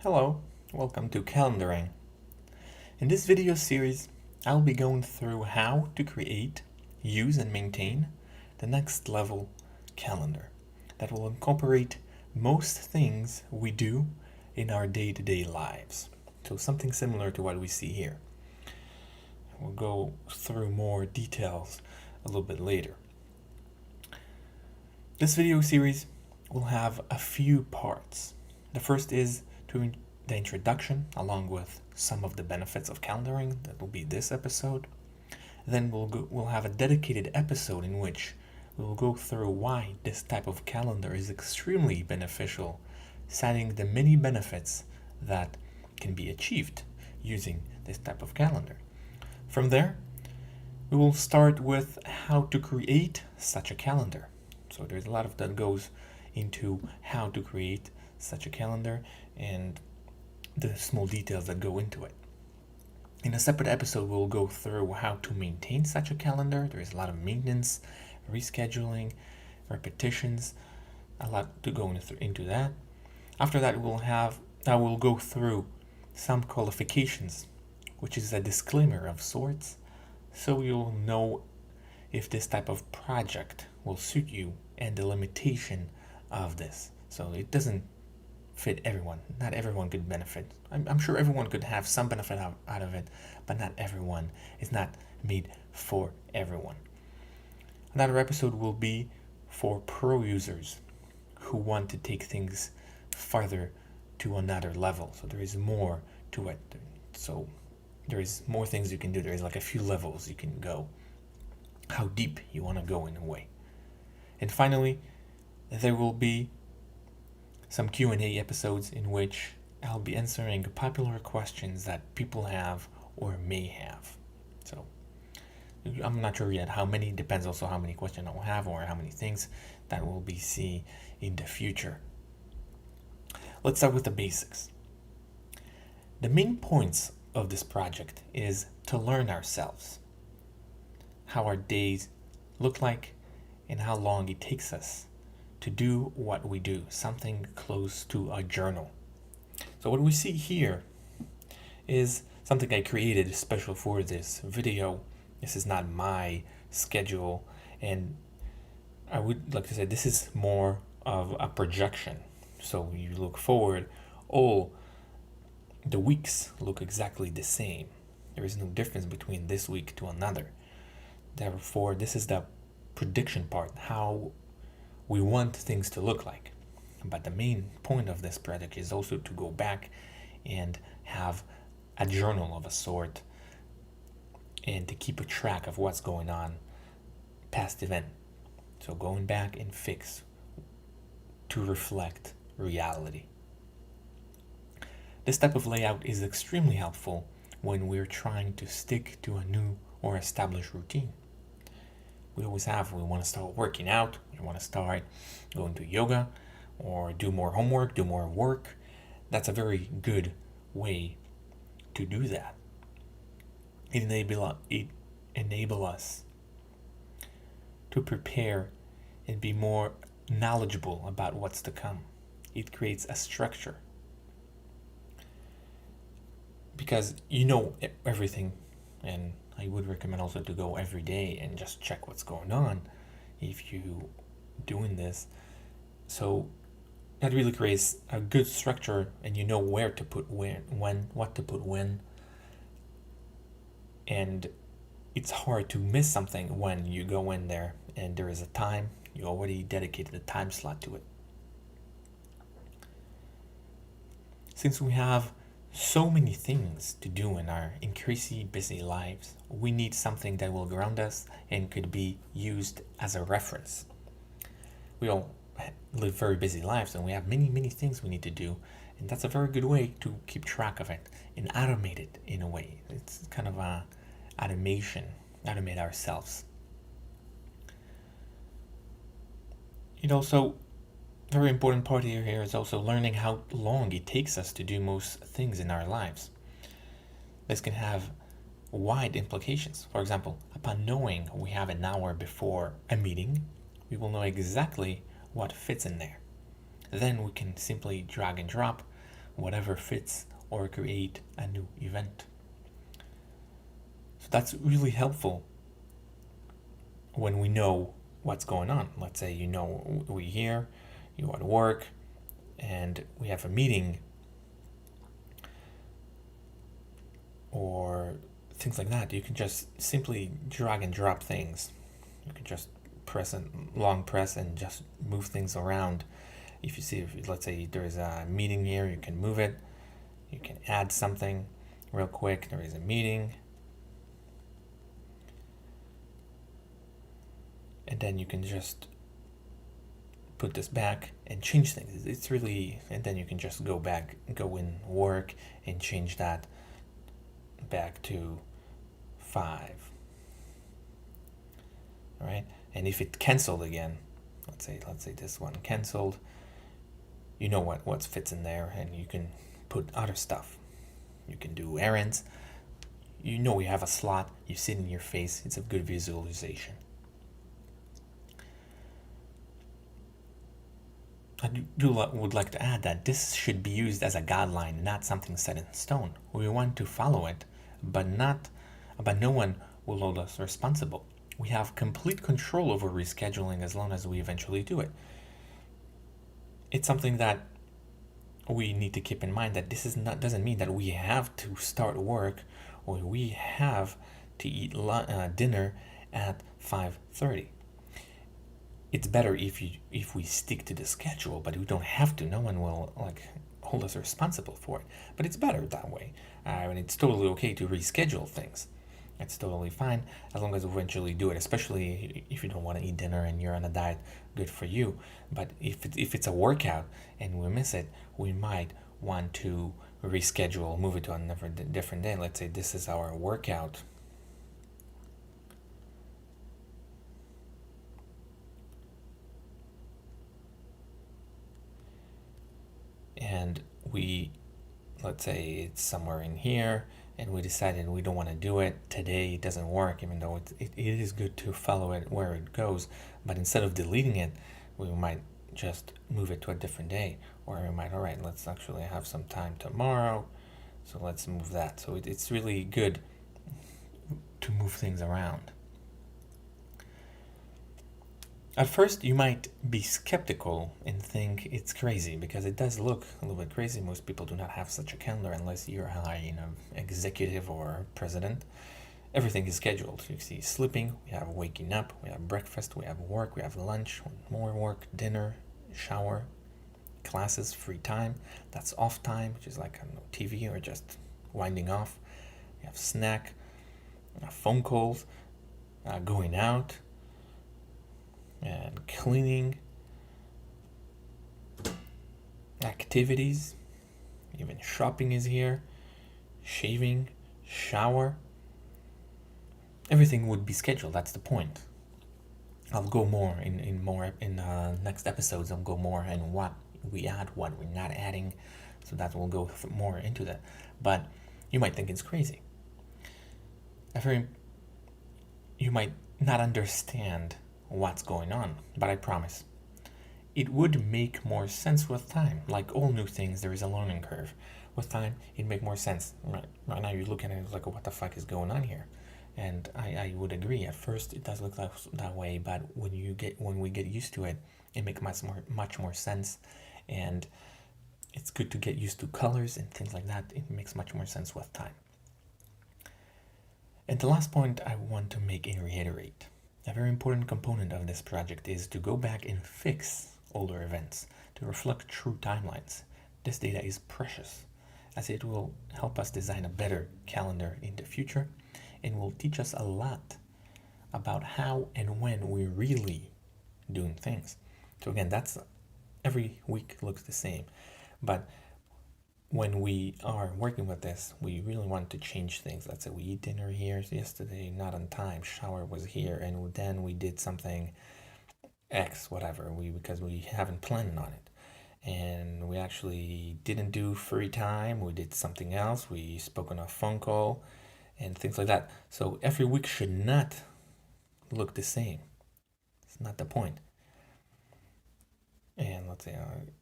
Hello, welcome to calendaring. In this video series, I'll be going through how to create, use and maintain the next level calendar that will incorporate most things we do in our day-to-day lives. So something similar to what we see here. We'll go through more details a little bit later. This video series will have a few parts. The first is the introduction, along with some of the benefits of calendaring. That will be this episode. Then we'll have a dedicated episode in which we will go through why this type of calendar is extremely beneficial, citing the many benefits that can be achieved using this type of calendar. From there, we will start with how to create such a calendar. So there's a lot of that goes into how to create such a calendar and the small details that go into it. In a separate episode, we'll go through how to maintain such a calendar. There is a lot of maintenance, rescheduling, repetitions, a lot to go into that. After that, I will go through some qualifications, which is a disclaimer of sorts, so you'll know if this type of project will suit you and the limitation of this. So it doesn't fit everyone. Not everyone could benefit. I'm sure everyone could have some benefit out of it, but not everyone. It's not made for everyone. Another episode will be for pro users who want to take things further to another level. So there is more to it. So there is more things you can do. There is like a few levels you can go. How deep you want to go in a way. And finally, there will be some Q&A episodes in which I'll be answering popular questions that people have or may have. So I'm not sure yet how many, depends also how many questions I'll have or how many things that will be seen in the future. Let's start with the basics. The main points of this project is to learn ourselves, how our days look like and how long it takes us to do what we do, something close to a journal. So what we see here is something I created special for this video. This is not my schedule, and I would like to say this is more of a projection. So you look forward, all the weeks look exactly the same. There is no difference between this week to another. Therefore, this is the prediction part, how we want things to look like. But the main point of this project is also to go back and have a journal of a sort and to keep a track of what's going on past event. So going back and fix to reflect reality. This type of layout is extremely helpful when we're trying to stick to a new or established routine. We want to start working out, we want to start going to yoga, or do more homework, do more work. That's a very good way to do that. It enable us to prepare and be more knowledgeable about what's to come. It creates a structure. Because you know everything, and I would recommend also to go every day and just check what's going on if you doing this. So that really creates a good structure, and you know where to put when, what to put when. And it's hard to miss something when you go in there and there is a time, you already dedicated a time slot to it. Since we have so many things to do in our increasingly busy lives, we need something that will ground us and could be used as a reference. We all live very busy lives and we have many things we need to do, and that's a very good way to keep track of it and automate it in a way. It's kind of a automate ourselves. It also, very important part here is also learning how long it takes us to do most things in our lives. This can have wide implications. For example, upon knowing we have an hour before a meeting, we will know exactly what fits in there. Then we can simply drag and drop whatever fits or create a new event. So that's really helpful when we know what's going on. Let's say we're here, you're at work, and we have a meeting or things like that. You can just simply drag and drop things. You can just long press and just move things around. If you see, let's say there's a meeting here, you can move it. You can add something real quick. There is a meeting. And then you can just put this back and change things. It's really, and then you can just go in work and change that back to 5. All right. And if it canceled again, let's say this one canceled, you know what fits in there, and you can put other stuff. You can do errands. You know you have a slot, you see it in your face. It's a good visualization. Would like to add that this should be used as a guideline, not something set in stone. We want to follow it, but no one will hold us responsible. We have complete control over rescheduling as long as we eventually do it. It's something that we need to keep in mind, that doesn't mean that we have to start work or we have to eat dinner at 5:30. It's better if we stick to the schedule, but we don't have to. No one will hold us responsible for it. But it's better that way. And it's totally okay to reschedule things. It's totally fine as long as we eventually do it, especially if you don't want to eat dinner and you're on a diet. Good for you. But if it's a workout and we miss it, we might want to reschedule, move it to a different day. Let's say this is our workout. And let's say it's somewhere in here, and we decided we don't want to do it today. It doesn't work, even though it is good to follow it where it goes. But instead of deleting it, we might just move it to a different day, or we might, all right, let's actually have some time tomorrow, so let's move that. So it's really good to move things around. At first, you might be skeptical and think it's crazy, because it does look a little bit crazy. Most people do not have such a calendar unless you're an executive or president. Everything is scheduled. You see sleeping, we have waking up, we have breakfast, we have work, we have lunch, more work, dinner, shower, classes, free time. That's off time, which is like TV or just winding off. We have snack, phone calls, going out, and cleaning, activities, even shopping is here, shaving, shower. Everything would be scheduled. That's the point. I'll go more in next episodes. I'll go more in what we add, what we're not adding, so that we'll go more into that. But you might think it's crazy. You might not understand what's going on, but I promise it would make more sense with time. Like all new things, there is a learning curve. With time, it'd make more sense. Right now, you're looking at it like, what the fuck is going on here? And I would agree. At first, it does look that way, but when we get used to it, it makes much more sense. And it's good to get used to colors and things like that. It makes much more sense with time. And the last point I want to make and reiterate. A very important component of this project is to go back and fix older events to reflect true timelines. This data is precious, as it will help us design a better calendar in the future and will teach us a lot about how and when we're really doing things. So again, that's every week looks the same, but when we are working with this, we really want to change things. Let's say we eat dinner here yesterday, not on time, shower was here, and then we did something X, whatever, because we haven't planned on it. And we actually didn't do free time, we did something else, we spoke on a phone call, and things like that. So every week should not look the same. It's not the point. And let's say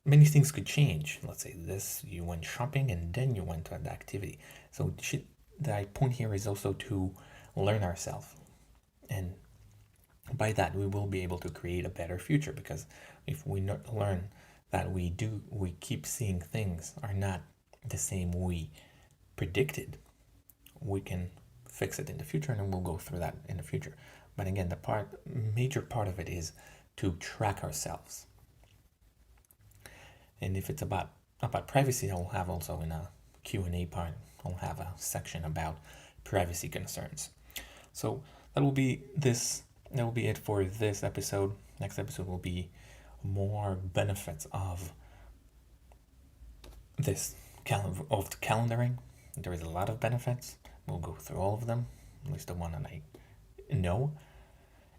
many things could change. Let's say this, you went shopping and then you went to the activity. So the point here is also to learn ourselves. And by that, we will be able to create a better future, because if we not learn that we keep seeing things are not the same we predicted, we can fix it in the future, and we'll go through that in the future. But again, major part of it is to track ourselves. And if it's about privacy, I'll have also in a Q&A part, I'll have a section about privacy concerns. So that will be it for this episode. Next episode will be more benefits of this calendaring. There is a lot of benefits. We'll go through all of them, at least the one that I know.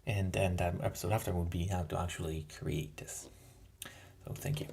And then that episode after will be how to actually create this. So thank you.